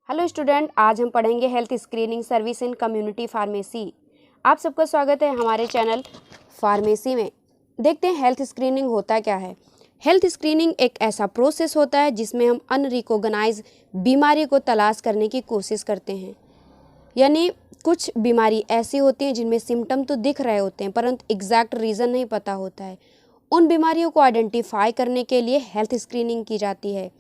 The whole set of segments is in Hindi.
हेलो स्टूडेंट, आज हम पढ़ेंगे health screening service in community pharmacy. आप सबका स्वागत है हमारे चैनल फार्मेसी में। देखते हैं हेल्थ स्क्रीनिंग होता क्या है। हेल्थ स्क्रीनिंग एक ऐसा प्रोसेस होता है जिसमें हम अनरिकॉग्नाइज बीमारी को तलाश करने की कोशिश करते हैं। यानी कुछ बीमारी ऐसी होती हैं जिनमें सिम्टम तो दिख रहे होते हैं परंतु एग्जैक्ट रीज़न नहीं पता होता है। उन बीमारियों को आइडेंटिफाई करने के लिए हेल्थ स्क्रीनिंग की जाती है।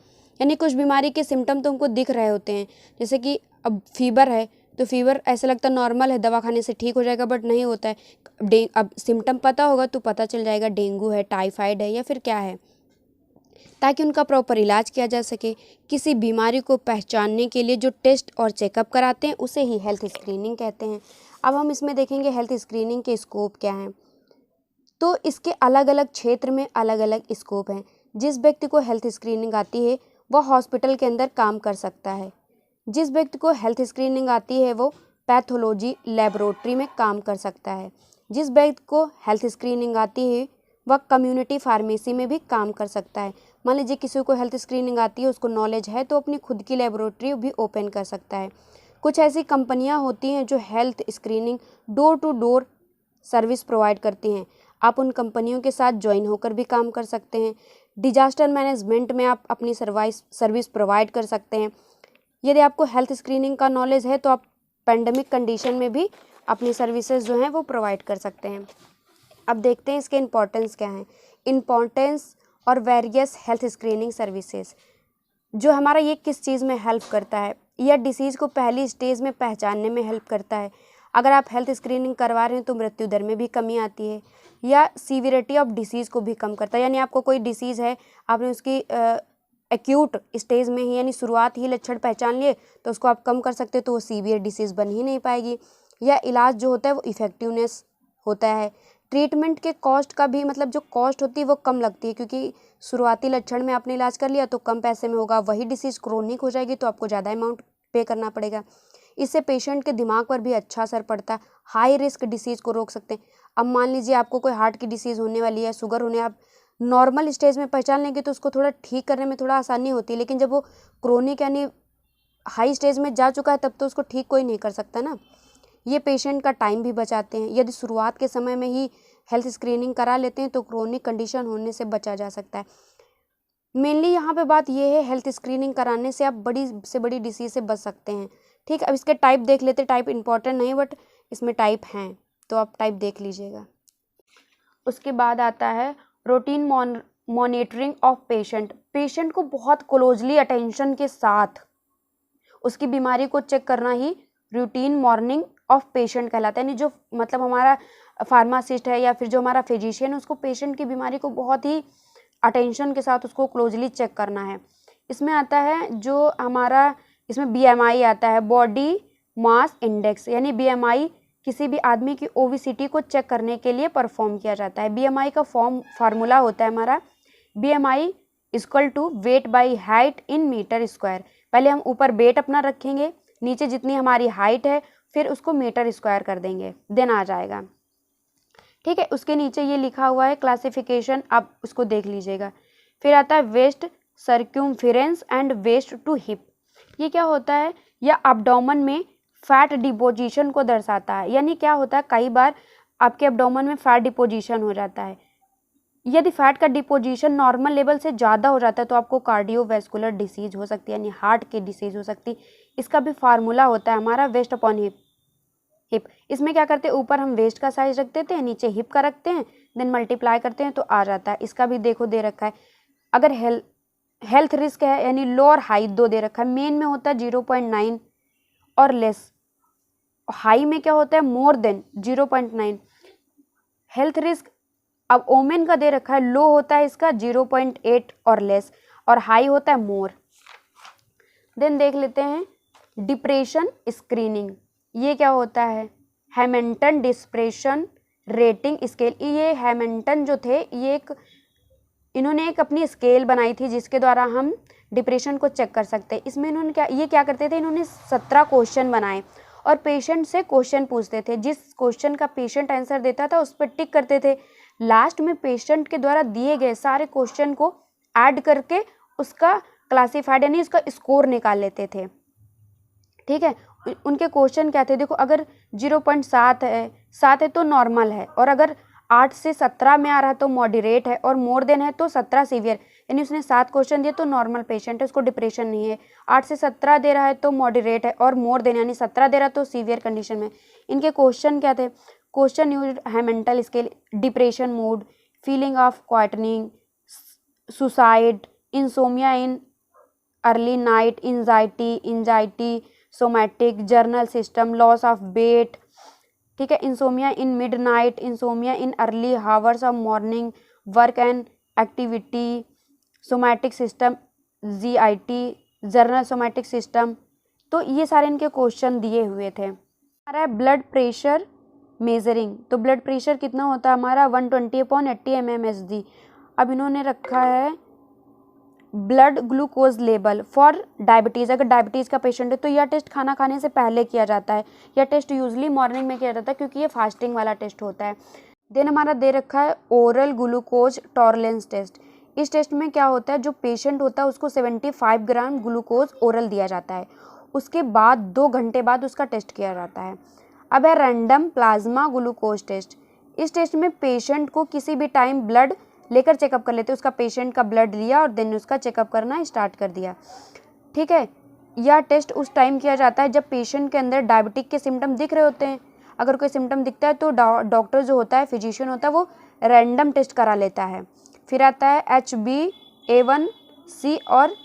यानी कुछ बीमारी के सिम्टम तो हमको दिख रहे होते हैं, जैसे कि अब फीवर है तो फीवर ऐसा लगता है नॉर्मल है, दवा खाने से ठीक हो जाएगा, बट नहीं होता है। अब सिम्टम पता होगा तो पता चल जाएगा डेंगू है, टाइफाइड है या फिर क्या है, ताकि उनका प्रॉपर इलाज किया जा सके। किसी बीमारी को पहचानने के लिए जो टेस्ट और चेकअप कराते हैं उसे ही हेल्थ स्क्रीनिंग कहते हैं। अब हम इसमें देखेंगे हेल्थ स्क्रीनिंग के स्कोप क्या हैं। तो इसके अलग अलग क्षेत्र में अलग अलग स्कोप हैं। जिस व्यक्ति को हेल्थ स्क्रीनिंग आती है वह हॉस्पिटल के अंदर काम कर सकता है। जिस व्यक्ति को हेल्थ स्क्रीनिंग आती है वो पैथोलॉजी लेबोरेटरी में काम कर सकता है। जिस व्यक्ति को हेल्थ स्क्रीनिंग आती है वह कम्युनिटी फार्मेसी में भी काम कर सकता है। मान लीजिए किसी को हेल्थ स्क्रीनिंग आती है, उसको नॉलेज है, तो अपनी खुद की लेबोरेटरी भी ओपन कर सकता है। कुछ ऐसी कंपनियां होती हैं जो health screening door to door service provide करती हैं। आप उन कंपनियों के साथ ज्वाइन होकर भी काम कर सकते हैं। डिजास्टर मैनेजमेंट में आप अपनी सर्विस प्रोवाइड कर सकते हैं। यदि आपको हेल्थ स्क्रीनिंग का नॉलेज है तो आप पेंडेमिक कंडीशन में भी अपनी सर्विसेज जो हैं वो प्रोवाइड कर सकते हैं। अब देखते हैं इसके इम्पोर्टेंस क्या हैं। इम्पोर्टेंस और वेरियस हेल्थ स्क्रीनिंग सर्विसेज जो हमारा ये किस चीज़ में हेल्प करता है, यह डिसीज़ को पहली स्टेज में पहचानने में हेल्प करता है। अगर आप हेल्थ स्क्रीनिंग करवा रहे हैं तो मृत्यु दर में भी कमी आती है, या सीवियरिटी ऑफ डिसीज़ को भी कम करता है। यानी आपको कोई डिसीज़ है, आपने उसकी एक्यूट स्टेज में ही यानी शुरुआत ही लक्षण पहचान लिए तो उसको आप कम कर सकते हो, तो वो सीवियर डिसीज़ बन ही नहीं पाएगी। या इलाज जो होता है वो इफ़ेक्टिवनेस होता है। ट्रीटमेंट के कॉस्ट का भी मतलब जो कॉस्ट होती है वो कम लगती है, क्योंकि शुरुआती लक्षण में आपने इलाज कर लिया तो कम पैसे में होगा। वही डिसीज़ क्रोनिक हो जाएगी तो आपको ज़्यादा अमाउंट पे करना पड़ेगा। इससे पेशेंट के दिमाग पर भी अच्छा असर पड़ता है। हाई रिस्क डिसीज़ को रोक सकते हैं। अब मान लीजिए आपको कोई हार्ट की डिसीज़ होने वाली है, शुगर होने, आप नॉर्मल स्टेज में पहचान लेंगे तो उसको थोड़ा ठीक करने में थोड़ा आसानी होती है, लेकिन जब वो क्रोनिक यानी हाई स्टेज में जा चुका है तब तो उसको ठीक कोई नहीं कर सकता ना। ये पेशेंट का टाइम भी बचाते हैं। यदि शुरुआत के समय में ही हेल्थ स्क्रीनिंग करा लेते हैं तो क्रोनिक कंडीशन होने से बचा जा सकता है। मेनली यहाँ पे बात ये है, हेल्थ स्क्रीनिंग कराने से आप बड़ी से बड़ी डिसीज से बच सकते हैं। ठीक, अब इसके टाइप देख लेते। टाइप इंपॉर्टेंट नहीं बट इसमें टाइप हैं तो आप टाइप देख लीजिएगा। उसके बाद आता है routine monitoring of patient. Patient को बहुत क्लोजली अटेंशन के साथ उसकी बीमारी को चेक करना ही रूटीन मॉर्निंग ऑफ पेशेंट कहलाता है। यानी जो मतलब हमारा फार्मासिस्ट है या फिर जो हमारा फिजिशियन है उसको पेशेंट की बीमारी को बहुत ही अटेंशन के साथ उसको क्लोजली चेक करना है। इसमें आता है जो हमारा, इसमें बीएमआई आता है, बॉडी मास इंडेक्स। यानी बीएमआई किसी भी आदमी की ओबेसिटी को चेक करने के लिए परफॉर्म किया जाता है। बीएमआई का फार्मूला होता है हमारा BMI equal to weight by height in metre square. पहले हम ऊपर वेट अपना रखेंगे, नीचे जितनी हमारी हाइट है फिर उसको मीटर स्क्वायर कर देंगे, देन आ जाएगा। ठीक है, उसके नीचे ये लिखा हुआ है क्लासिफिकेशन, आप उसको देख लीजिएगा। फिर आता है waist circumference and waist to hip. ये क्या होता है, या एब्डोमेन में फैट डिपोजिशन को दर्शाता है। यानी क्या होता है, कई बार आपके एब्डोमेन में फैट डिपोजिशन हो जाता है। यदि फैट का डिपोजिशन नॉर्मल लेवल से ज़्यादा हो जाता है तो आपको कार्डियोवैस्कुलर डिसीज हो सकती है, यानी हार्ट की डिसीज हो सकती है। इसका भी फार्मूला होता है हमारा वेस्ट अपॉन हिप। इसमें क्या करते हैं, ऊपर हम वेस्ट का साइज रख देते हैं, नीचे हिप का रखते हैं, देन मल्टीप्लाई करते हैं तो आ जाता है। इसका भी देखो दे रखा है। अगर हेल्थ रिस्क है यानी लो और हाई दो दे रखा है। मेन में होता है 0.9 और लेस, हाई में क्या होता है मोर देन 0.9। हेल्थ रिस्क अब ओमेन का दे रखा है, लो होता है इसका 0.8 और लेस, और हाई होता है मोर। देन देख लेते हैं डिप्रेशन स्क्रीनिंग। ये क्या होता है, हैमिल्टन डिप्रेशन रेटिंग स्केल। ये हैमिल्टन जो थे ये इन्होंने एक अपनी स्केल बनाई थी जिसके द्वारा हम डिप्रेशन को चेक कर सकते हैं। इसमें इन्होंने क्या करते थे, इन्होंने 17 क्वेश्चन बनाए और पेशेंट से क्वेश्चन पूछते थे। जिस क्वेश्चन का पेशेंट आंसर देता था उस पर टिक करते थे। लास्ट में पेशेंट के द्वारा दिए गए सारे क्वेश्चन को ऐड करके उसका क्लासिफाइड यानी उसका स्कोर निकाल लेते थे। ठीक है। उनके क्वेश्चन क्या थे, देखो अगर 0.7 है तो नॉर्मल है, और अगर 8 से 17 में आ रहा है तो मॉडरेट है, और मोर देन है तो 17 सीवियर। यानी उसने 7 क्वेश्चन दिए तो नॉर्मल पेशेंट है, उसको डिप्रेशन नहीं है। 8 से 17 दे रहा है तो मॉडरेट है, और मोर देन यानी 17 दे रहा है तो सीवियर कंडीशन में। इनके क्वेश्चन क्या थे, क्वेश्चन यूज है mental scale, depression mood, feeling of quietening, suicide, insomnia in early night, anxiety, somatic, general system, loss of weight, ठीक है, insomnia in mid night, insomnia in early hours of morning, work and activity, somatic system, GIT, general somatic system. तो ये सारे इनके क्वेश्चन दिए हुए थे। हमारा है ब्लड प्रेशर मेजरिंग। तो ब्लड प्रेशर कितना होता है हमारा 120/80 mmHg। अब इन्होंने रखा है blood glucose level for diabetes. अगर डायबिटीज़ का पेशेंट है तो यह टेस्ट खाना खाने से पहले किया जाता है। यह टेस्ट यूजली मॉर्निंग में किया जाता है क्योंकि ये फास्टिंग वाला टेस्ट होता है। देन हमारा दे रखा है ओरल ग्लूकोज टॉलरेंस टेस्ट। इस टेस्ट में क्या होता है, जो पेशेंट होता है उसको 75 ग्राम ग्लूकोज ओरल दिया जाता है, उसके बाद 2 घंटे बाद उसका टेस्ट किया जाता है। अब है रैंडम प्लाज्मा ग्लूकोज टेस्ट। इस टेस्ट में पेशेंट को किसी भी टाइम ब्लड लेकर चेकअप कर लेते हैं। उसका पेशेंट का ब्लड लिया और देन उसका चेकअप करना स्टार्ट कर दिया, ठीक है। यह टेस्ट उस टाइम किया जाता है जब पेशेंट के अंदर डायबिटिक के सिम्टम दिख रहे होते हैं। अगर कोई सिम्टम दिखता है तो डॉक्टर जो होता है, फिजिशियन होता है, वो रैंडम टेस्ट करा लेता है। फिर आता है HbA1c और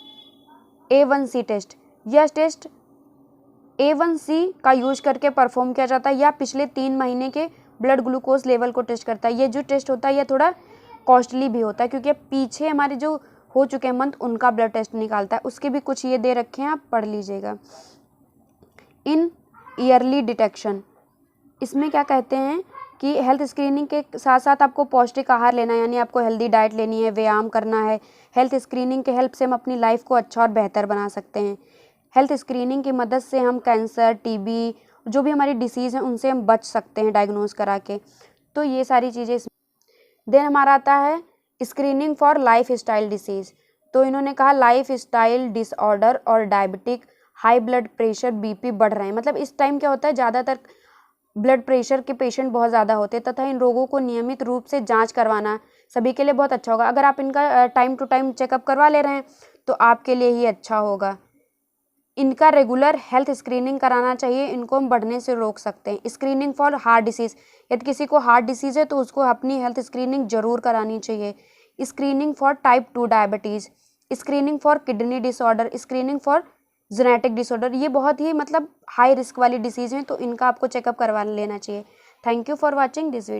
A1c टेस्ट। यह टेस्ट A1c का यूज करके परफॉर्म किया जाता है, या पिछले 3 महीने के ब्लड ग्लूकोज लेवल को टेस्ट करता है। ये जो टेस्ट होता है यह थोड़ा कॉस्टली भी होता है क्योंकि पीछे हमारे जो हो चुके हैं मंथ उनका ब्लड टेस्ट निकालता है। उसके भी कुछ ये दे रखे हैं, आप पढ़ लीजिएगा। इन ईयरली डिटेक्शन, इसमें क्या कहते हैं कि हेल्थ स्क्रीनिंग के साथ साथ आपको पौष्टिक आहार लेना है, यानी आपको हेल्दी डाइट लेनी है, व्यायाम करना है। हेल्थ स्क्रीनिंग के हेल्प से हम अपनी लाइफ को अच्छा और बेहतर बना सकते हैं। हेल्थ स्क्रीनिंग की मदद से हम कैंसर, टीबी, जो भी हमारी डिसीज़ हैं उनसे हम बच सकते हैं डायग्नोज करा के। तो ये सारी चीज़ें। देन हमारा आता है screening for life style disease. तो इन्होंने कहा लाइफ स्टाइल डिसऑर्डर और diabetic, high blood pressure, BP बढ़ रहे हैं। मतलब इस टाइम क्या होता है, ज़्यादातर ब्लड प्रेशर के पेशेंट बहुत ज़्यादा होते हैं, तथा इन रोगों को नियमित रूप से जांच करवाना सभी के लिए बहुत अच्छा होगा। अगर आप इनका टाइम टू टाइम चेकअप करवा ले रहे हैं तो आपके लिए ही अच्छा होगा। इनका रेगुलर हेल्थ स्क्रीनिंग कराना चाहिए, इनको हम बढ़ने से रोक सकते हैं। स्क्रीनिंग फॉर हार्ट डिसीज़, यदि किसी को हार्ट डिसीज़ है तो उसको अपनी हेल्थ स्क्रीनिंग जरूर करानी चाहिए। Screening for type 2 diabetes, screening for kidney disorder, screening for genetic disorder. ये बहुत ही मतलब हाई रिस्क वाली डिसीज़ हैं, तो इनका आपको चेकअप करवा लेना चाहिए। Thank you for watching this video.